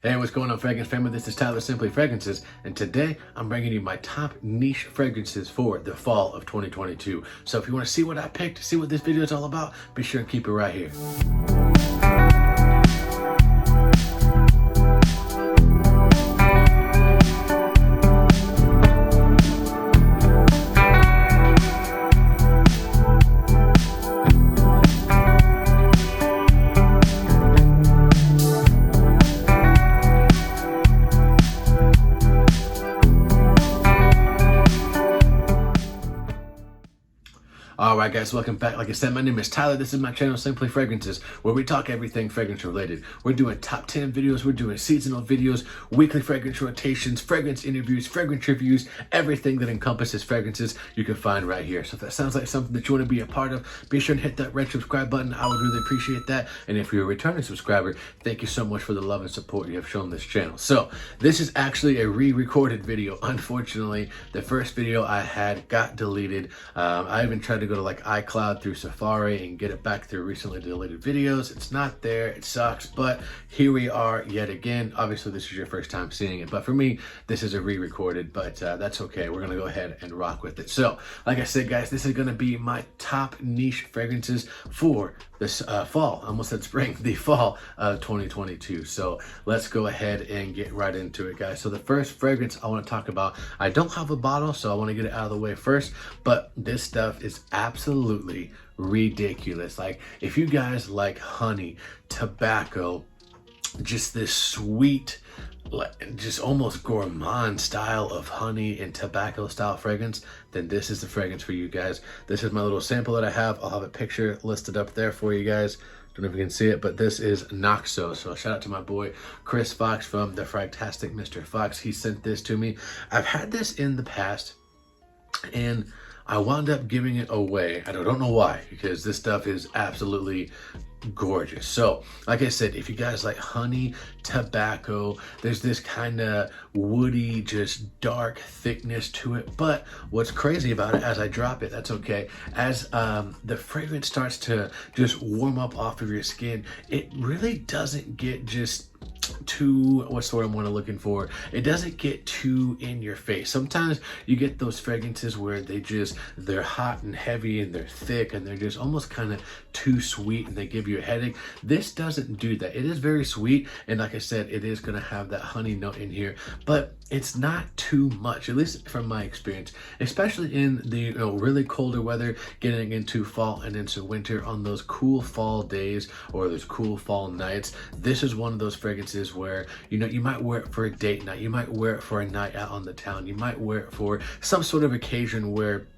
Hey, what's going on, fragrance family? This is Tyler Simply Fragrances, and today I'm bringing you my top niche fragrances for the fall of 2022. So if you want to see what I picked, see what this video is all about, be sure and keep it right here. Alright guys, welcome back. Like I said, my name is Tyler. This is my channel, Simply Fragrances, where we talk everything fragrance related. We're doing top 10 videos, we're doing seasonal videos, weekly fragrance rotations, fragrance interviews, fragrance reviews, everything that encompasses fragrances you can find right here. So if that sounds like something that you want to be a part of, be sure and hit that red subscribe button. I would really appreciate that. And if you're a returning subscriber, thank you so much for the love and support you have shown this channel. So this is actually a re-recorded video. Unfortunately, the first video I had got deleted. I even tried to go to like iCloud through Safari and get it back through recently deleted videos. It's not there. It sucks, but here we are yet again. Obviously this is your first time seeing it, but for me this is a re-recorded, but that's okay. We're gonna go ahead and rock with it. So like I said guys, this is gonna be my top niche fragrances for this fall. I almost said spring, the fall of 2022. So let's go ahead and get right into it guys. So the first fragrance I want to talk about, I don't have a bottle, so I want to get it out of the way first, but this stuff is absolutely ridiculous. Like if you guys like honey, tobacco, just this sweet, just almost gourmand style of honey and tobacco style fragrance, then this is the fragrance for you guys. This is my little sample that I have. I'll have a picture listed up there for you guys. Don't know if you can see it, but this is Naxos. So shout out to my boy Chris Fox from the Fragtastic Mr. Fox. He sent this to me. I've had this in the past and I wound up giving it away. I don't know why, because this stuff is absolutely gorgeous. So like I said, if you guys like honey, tobacco, there's this kind of woody, just dark thickness to it. But what's crazy about it, as I drop it, that's okay, as the fragrance starts to just warm up off of your skin, it really doesn't get just too, what's the word I'm looking for? It doesn't get too in your face. Sometimes you get those fragrances where they're hot and heavy and they're thick and they're just almost kind of too sweet and they give you a headache. This doesn't do that. It is very sweet, and like I said, it is going to have that honey note in here, but it's not too much, at least from my experience, especially in the really colder weather, getting into fall and into winter. On those cool fall days or those cool fall nights, this is one of those fragrances where you might wear it for a date night, you might wear it for a night out on the town, you might wear it for some sort of occasion where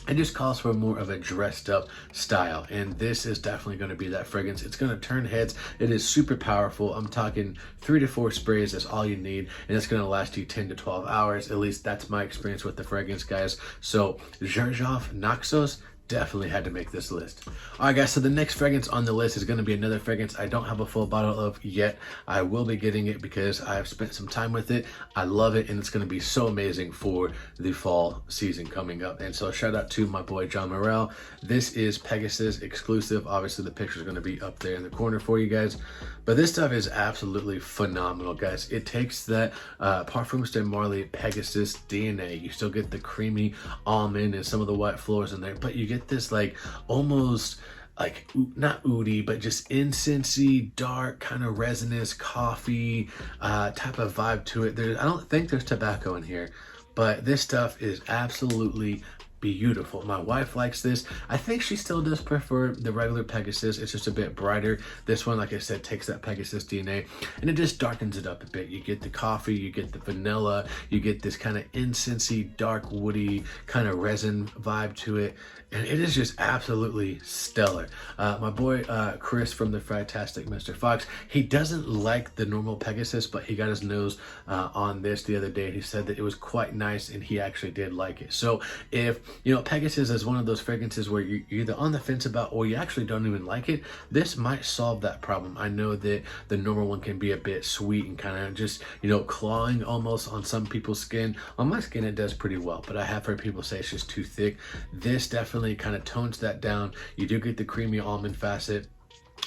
it just calls for more of a dressed up style, and this is definitely going to be that fragrance. It's going to turn heads. It is super powerful. I'm talking 3 to 4 sprays. That's all you need, and it's going to last you 10 to 12 hours. At least that's my experience with the fragrance, guys. So Xerjoff Naxos definitely had to make this list. All right guys, so the next fragrance on the list is going to be another fragrance I don't have a full bottle of yet. I will be getting it because I've spent some time with it. I love it, and it's going to be so amazing for the fall season coming up. And so shout out to my boy John Morel. This is Pegasus Exclusive. Obviously the picture is going to be up there in the corner for you guys, but this stuff is absolutely phenomenal guys. It takes that Parfums de Marly Pegasus DNA. You still get the creamy almond and some of the white floors in there, but you get this like almost like not oody, but just incensey, dark, kind of resinous coffee type of vibe to it. I don't think there's tobacco in here, but this stuff is absolutely beautiful. My wife likes this. I think she still does prefer the regular Pegasus. It's just a bit brighter. This one, like I said, takes that Pegasus DNA and it just darkens it up a bit. You get the coffee, you get the vanilla, you get this kind of incensey, dark, woody, kind of resin vibe to it, and it is just absolutely stellar. My boy Chris from the Fragtastic Mr. Fox, he doesn't like the normal Pegasus, but he got his nose on this the other day. He said that it was quite nice and he actually did like it. So if Pegasus is one of those fragrances where you're either on the fence about or you actually don't even like it, this might solve that problem. I know that the normal one can be a bit sweet and kind of just clawing almost on some people's skin. On my skin it does pretty well, but I have heard people say it's just too thick. This definitely kind of tones that down. You do get the creamy almond facet.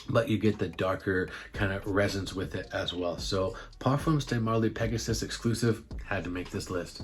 but you get the darker kind of resins with it as well. So Parfums de Marly Pegasus Exclusive, had to make this list.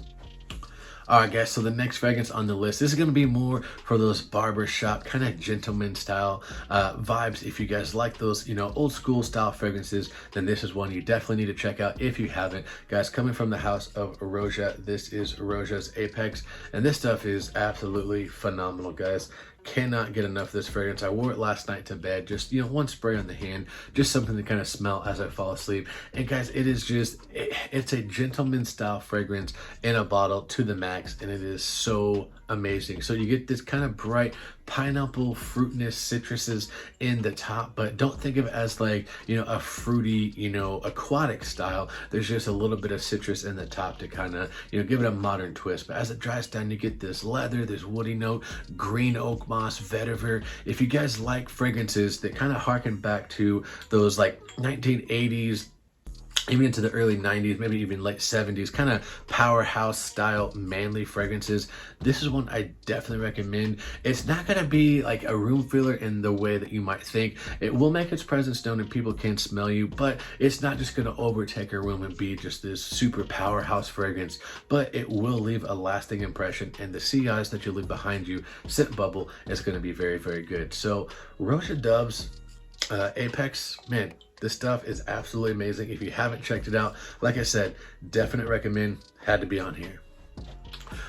Alright guys, so the next fragrance on the list, this is going to be more for those barbershop kind of gentleman style vibes. If you guys like those, you know, old school style fragrances, then this is one you definitely need to check out if you haven't. Guys, coming from the house of Roja, this is Roja's Apex, and this stuff is absolutely phenomenal, guys. Cannot get enough of this fragrance. I wore it last night to bed, just, you know, one spray on the hand, just something to kind of smell as I fall asleep. And guys, it is just, it's a gentleman style fragrance in a bottle to the max, and it is so amazing. So you get this kind of bright pineapple fruitness, citruses in the top, but don't think of it as like, you know, a fruity, you know, aquatic style. There's just a little bit of citrus in the top to kind of, you know, give it a modern twist. But as it dries down, you get this leather, this woody note, green oak moss, vetiver. If you guys like fragrances that kind of harken back to those like 1980s, even into the early 90s, maybe even late 70s, kind of powerhouse style manly fragrances, this is one I definitely recommend. It's not going to be like a room filler in the way that you might think. It will make its presence known and people can smell you, but it's not just going to overtake a room and be just this super powerhouse fragrance, but it will leave a lasting impression, and the CIs that you leave behind you, scent bubble, is going to be very, very good. So Roja Dove's Apex, man, this stuff is absolutely amazing. If you haven't checked it out, like I said, definite recommend, had to be on here.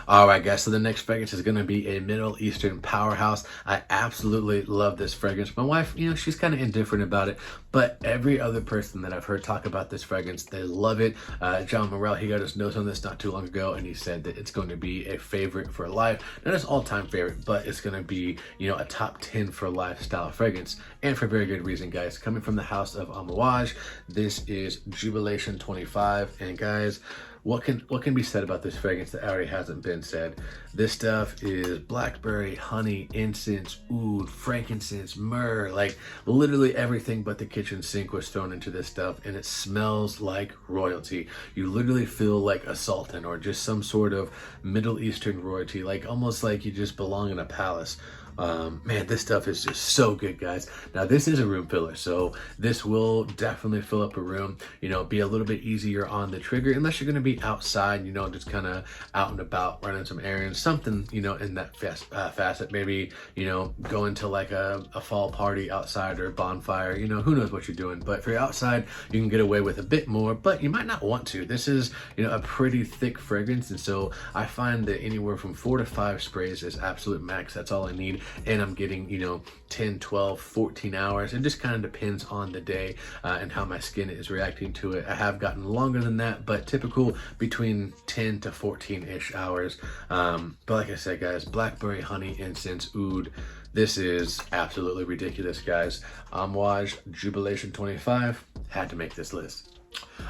Alright guys, so the next fragrance is going to be a Middle Eastern powerhouse. I absolutely love this fragrance. My wife, you know, she's kind of indifferent about it, but every other person that I've heard talk about this fragrance, they love it. John Morrell, he got his nose on this not too long ago, and he said that it's going to be a favorite for life. Not his all-time favorite, but it's going to be, you know, a top 10 for life style fragrance, and for very good reason, guys. Coming from the house of Amouage, this is Jubilation 25, and guys, what can be said about this fragrance that already hasn't been said? This stuff is blackberry, honey, incense, oud, frankincense, myrrh, like literally everything but the kitchen sink was thrown into this stuff, and it smells like royalty. You literally feel like a sultan or just some sort of Middle Eastern royalty, like almost like you just belong in a palace. Man, this stuff is just so good, guys. Now this is a room filler, so this will definitely fill up a room, you know, be a little bit easier on the trigger, unless you're going to be outside, you know, just kind of out and about, running some errands, something, you know, in that facet, maybe, you know, going to like a fall party outside or a bonfire, you know, who knows what you're doing. But if you're outside, you can get away with a bit more, but you might not want to. This is, you know, a pretty thick fragrance, and so I find that anywhere from 4 to 5 sprays is absolute max. That's all I need. And I'm getting, you know, 10, 12, 14 hours. It just kind of depends on the day and how my skin is reacting to it. I have gotten longer than that, but typical between 10 to 14-ish hours. But like I said, guys, blackberry, honey, incense, oud, this is absolutely ridiculous, guys. Amouage Jubilation 25, had to make this list.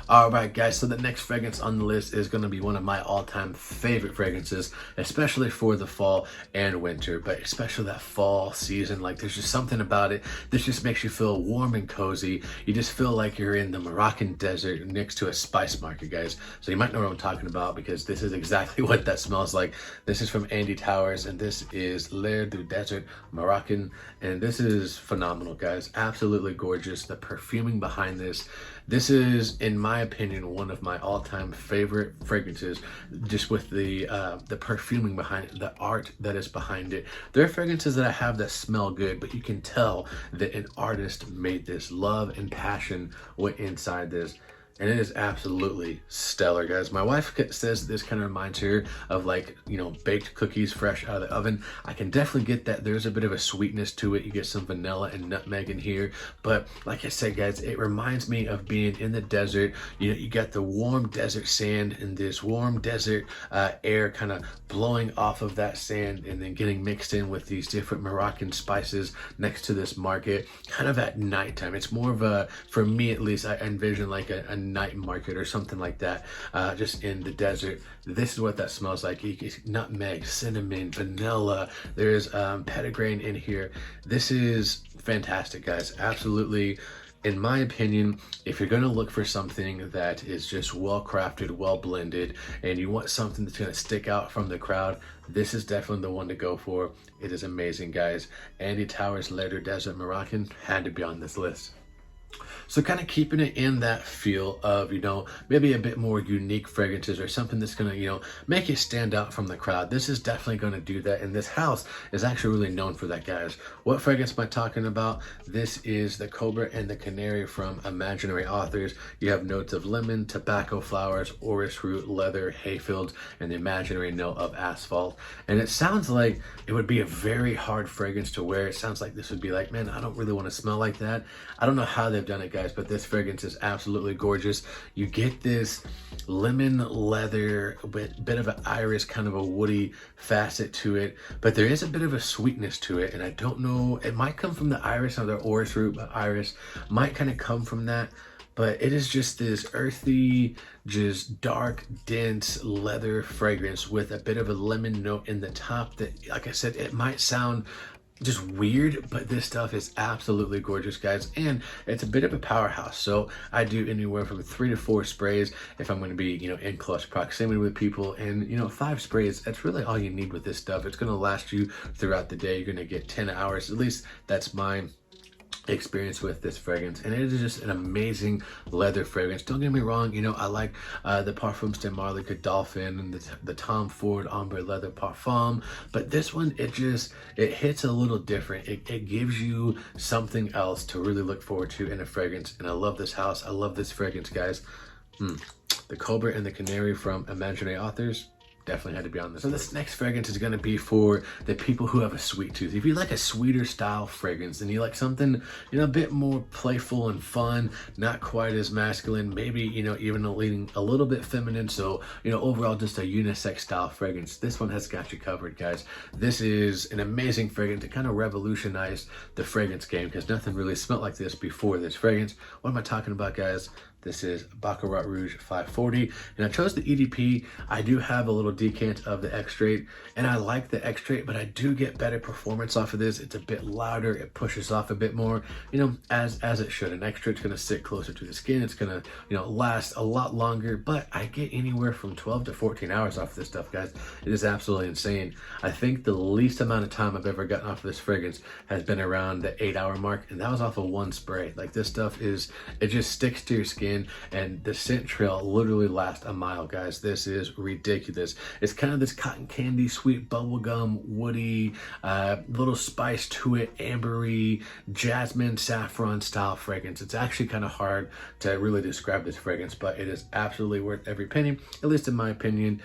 Alright guys, so the next fragrance on the list is going to be one of my all-time favorite fragrances, especially for the fall and winter, but especially that fall season. Like, there's just something about it that just makes you feel warm and cozy. You just feel like you're in the Moroccan desert next to a spice market, guys. So you might know what I'm talking about, because this is exactly what that smells like. This is from Andy Towers, and this is L'air du Desert Moroccan, and this is phenomenal, guys. Absolutely gorgeous. The perfuming behind this is, in my opinion, one of my all-time favorite fragrances, just with the perfuming behind it, the art that is behind it. There are fragrances that I have that smell good, but you can tell that an artist made this. Love and passion went inside this. And it is absolutely stellar, guys. My wife says this kind of reminds her of, like, you know, baked cookies fresh out of the oven. I can definitely get that. There's a bit of a sweetness to it. You get some vanilla and nutmeg in here. But like I said, guys, it reminds me of being in the desert. You know, you got the warm desert sand and this warm desert air kind of blowing off of that sand and then getting mixed in with these different Moroccan spices next to this market, kind of at nighttime. It's more of a, for me at least, I envision like a night market or something like that, just in the desert. This is what that smells like. You get nutmeg, cinnamon, vanilla. There's petitgrain in here. This is fantastic, guys. Absolutely in my opinion, if you're gonna look for something that is just well crafted, well blended, and you want something that's gonna stick out from the crowd, this is definitely the one to go for. It is amazing, guys. Andy Towers Leather Desert Moroccan had to be on this list. So kind of keeping it in that feel of, you know, maybe a bit more unique fragrances or something that's going to, you know, make you stand out from the crowd. This is definitely going to do that. And this house is actually really known for that, guys. What fragrance am I talking about? This is the Cobra and the Canary from Imaginary Authors. You have notes of lemon, tobacco flowers, orris root, leather, hayfields, and the imaginary note of asphalt. And it sounds like it would be a very hard fragrance to wear. It sounds like this would be like, man, I don't really want to smell like that. I don't know how they've done it, guys, but this fragrance is absolutely gorgeous. You get this lemon leather with bit of an iris, kind of a woody facet to it, but there is a bit of a sweetness to it, and I don't know, it might come from the iris or the orris root, but iris might kind of come from that. But it is just this earthy, just dark, dense leather fragrance with a bit of a lemon note in the top that, like I said, it might sound just weird, but this stuff is absolutely gorgeous, guys, and it's a bit of a powerhouse. So I do anywhere from 3 to 4 sprays if I'm going to be, you know, in close proximity with people, and, you know, 5 sprays, that's really all you need with this stuff. It's going to last you throughout the day. You're going to get 10 hours, at least that's my experience with this fragrance, and it is just an amazing leather fragrance. Don't get me wrong, you know, I like the Parfums de Marly Godolphin and the Tom Ford Ombre Leather Parfum, but this one, it hits a little different. It gives you something else to really look forward to in a fragrance, and I love this house. I love this fragrance, guys. The Cobra and the Canary from Imaginary Authors definitely had to be on this. So this next fragrance is going to be for the people who have a sweet tooth. If you like a sweeter style fragrance and you like something, you know, a bit more playful and fun, not quite as masculine, maybe, you know, even leaning a little bit feminine, so, you know, overall just a unisex style fragrance, this one has got you covered, guys. This is an amazing fragrance. It kind of revolutionized the fragrance game because nothing really smelled like this before this fragrance. What am I talking about, guys? This is Baccarat Rouge 540, and I chose the EDP. I do have a little decant of the extrait, and I like the extrait, but I do get better performance off of this. It's a bit louder, it pushes off a bit more, you know, as it should. An extrait's gonna sit closer to the skin, it's gonna, you know, last a lot longer, but I get anywhere from 12 to 14 hours off this stuff, guys. It is absolutely insane. I think the least amount of time I've ever gotten off of this fragrance has been around the 8-hour mark, and that was off of 1 spray. Like, this stuff is, it just sticks to your skin, and the scent trail literally lasts a mile, guys. This is ridiculous. It's kind of this cotton candy, sweet bubblegum, woody, little spice to it, ambery, jasmine, saffron style fragrance. It's actually kind of hard to really describe this fragrance, but it is absolutely worth every penny, at least in my opinion.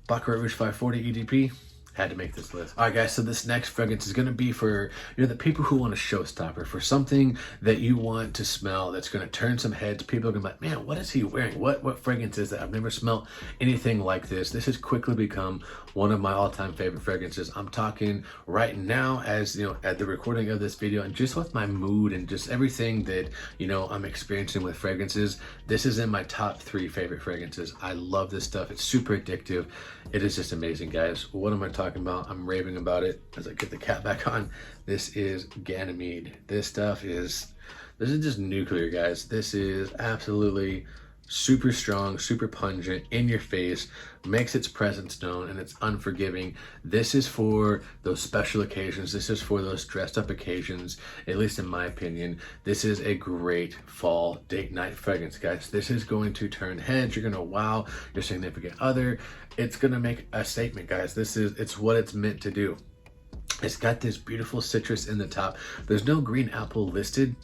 Baccarat Rouge 540 EDP. Had to make this list. All right, guys, so this next fragrance is going to be for, you know, the people who want a showstopper, for something that you want to smell that's going to turn some heads. People are going to be like, man, what is he wearing? What fragrance is that? I've never smelled anything like this. This has quickly become one of my all-time favorite fragrances. I'm talking right now, as you know, at the recording of this video, and just with my mood and just everything that, you know, I'm experiencing with fragrances, this is in my top 3 favorite fragrances. I love this stuff. It's super addictive. It is just amazing, guys. What am I talking about? I'm raving about it as I get the cap back on. This is Ganymede. This is just nuclear, guys. This is absolutely super strong, super pungent, in your face, makes its presence known, and it's unforgiving. This is for those special occasions. This is for those dressed up occasions, at least in my opinion. This is a great fall date night fragrance, guys. This is going to turn heads. You're gonna wow your significant other. It's gonna make a statement, guys. It's what it's meant to do. It's got this beautiful citrus in the top. There's no green apple listed,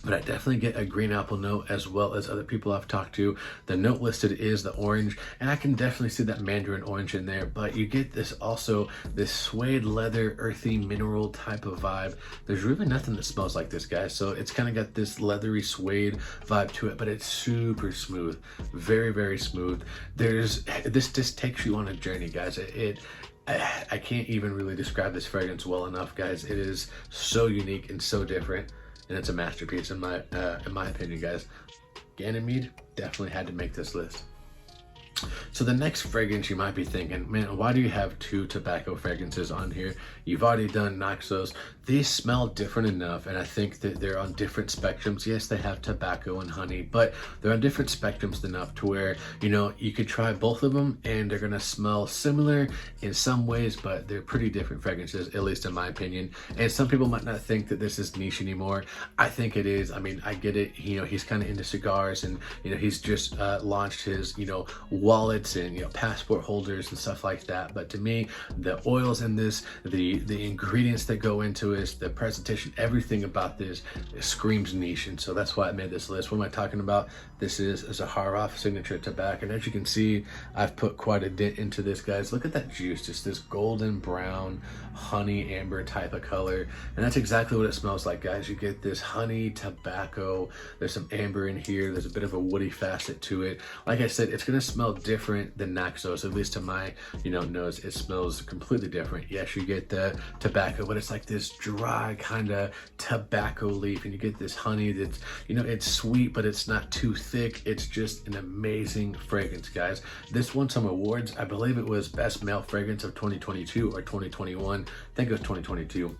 but I definitely get a green apple note, as well as other people I've talked to. The note listed is the orange, and I can definitely see that mandarin orange in there, but you get this also, this suede leather, earthy mineral type of vibe. There's really nothing that smells like this, guys. So it's kind of got this leathery suede vibe to it, but it's super smooth, very, very smooth. This just takes you on a journey, guys. I can't even really describe this fragrance well enough, guys. It is so unique and so different, and it's a masterpiece in my opinion, guys. Ganymede definitely had to make this list. So the next fragrance, you might be thinking, man, why do you have 2 tobacco fragrances on here? You've already done Naxos. These smell different enough, and I think that they're on different spectrums. Yes, they have tobacco and honey, but they're on different spectrums enough to where, you know, you could try both of them and they're gonna smell similar in some ways, but they're pretty different fragrances, at least in my opinion. And some people might not think that this is niche anymore. I think it is. I mean, I get it. You know, he's kind of into cigars, and, you know, he's just launched his, you know, wallets and, you know, passport holders and stuff like that. But to me, the oils in this, the ingredients that go into it, the presentation, everything about this screams niche, and so that's why I made this list. What am I talking about? This is Zaharoff Signature Tobacco, and as you can see, I've put quite a dent into this, guys. Look at that juice, just this golden brown honey amber type of color, and that's exactly what it smells like, guys. You get this honey tobacco, there's some amber in here, there's a bit of a woody facet to it. Like I said, it's gonna smell different than Naxos, at least to my, you know, nose. It smells completely different. Yes, you get the tobacco, but it's like this dry kind of tobacco leaf, and you get this honey that's, you know, it's sweet, but it's not too thick. It's just an amazing fragrance, guys. This won some awards. I believe it was Best Male Fragrance of 2022 or 2021. I think it was 2022.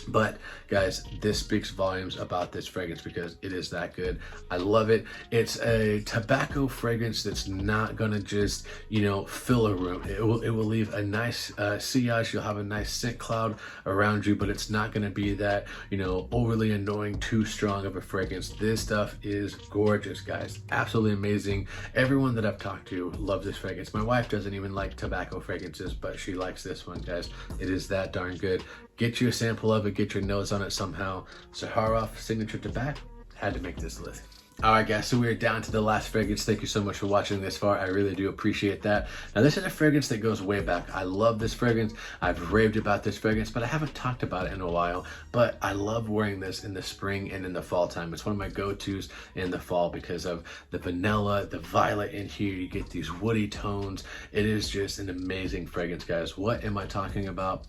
But guys, this speaks volumes about this fragrance because it is that good. I love it. It's a tobacco fragrance that's not gonna just, you know, fill a room. It will leave a nice sillage. You'll have a nice scent cloud around you, but it's not gonna be that, you know, overly annoying, too strong of a fragrance. This stuff is gorgeous, guys. Absolutely amazing. Everyone that I've talked to loves this fragrance. My wife doesn't even like tobacco fragrances, but she likes this one, guys. It is that darn good. Get you a sample of it, get your nose on it somehow. Zaharoff Signature Tobacco, had to make this list. All right, guys, so we're down to the last fragrance. Thank you so much for watching this far. I really do appreciate that. Now, this is a fragrance that goes way back. I love this fragrance. I've raved about this fragrance, but I haven't talked about it in a while. But I love wearing this in the spring and in the fall time. It's one of my go-tos in the fall because of the vanilla, the violet in here. You get these woody tones. It is just an amazing fragrance, guys. What am I talking about?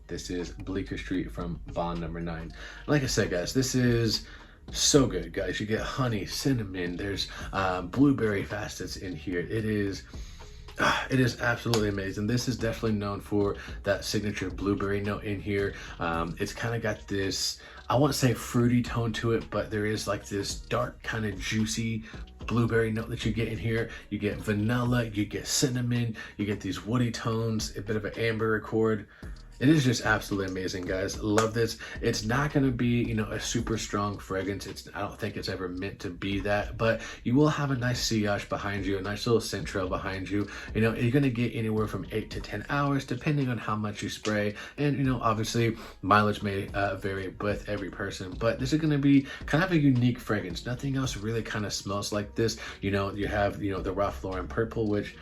This is Bleeker Street from Bond number 9. Like I said, guys, this is so good, guys. You get honey, cinnamon, there's blueberry facets in here. It is absolutely amazing. This is definitely known for that signature blueberry note in here. It's kind of got this, I won't say fruity tone to it, but there is like this dark kind of juicy blueberry note that you get in here. You get vanilla, you get cinnamon, you get these woody tones, a bit of an amber accord. It is just absolutely amazing, guys. Love this. It's not going to be, you know, a super strong fragrance. I don't think it's ever meant to be that, but you will have a nice sillage behind you, a nice little scent trail behind you. You know, you're going to get anywhere from 8 to 10 hours, depending on how much you spray. And, you know, obviously mileage may vary with every person, but this is going to be kind of a unique fragrance. Nothing else really kind of smells like this. You know, you have, you know, the Ralph Lauren purple, which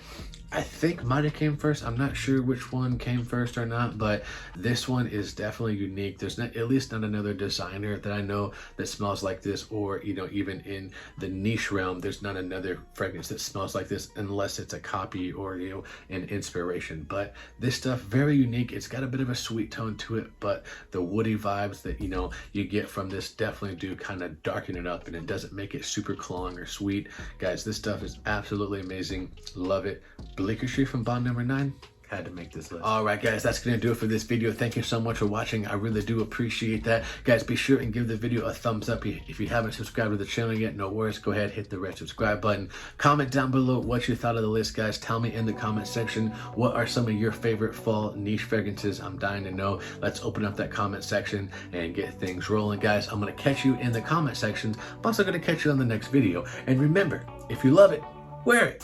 I think might have came first. I'm not sure which one came first or not, but this one is definitely unique. There's not, at least not another designer that I know that smells like this, or, you know, even in the niche realm, there's not another fragrance that smells like this unless it's a copy or, you know, an inspiration. But this stuff, very unique. It's got a bit of a sweet tone to it, but the woody vibes that, you know, you get from this definitely do kind of darken it up, and it doesn't make it super cloying or sweet. Guys, this stuff is absolutely amazing. Love it. Bleeker Street from Bond number 9. Had to make this list. All right, guys, that's gonna do it for this video. Thank you so much for watching. I really do appreciate that. Guys, be sure and give the video a thumbs up. If you haven't subscribed to the channel yet, no worries. Go ahead, hit the red subscribe button. Comment down below what you thought of the list, guys. Tell me in the comment section, what are some of your favorite fall niche fragrances? I'm dying to know. Let's open up that comment section and get things rolling, guys. I'm gonna catch you in the comment sections. I'm also gonna catch you on the next video. And remember, if you love it, wear it.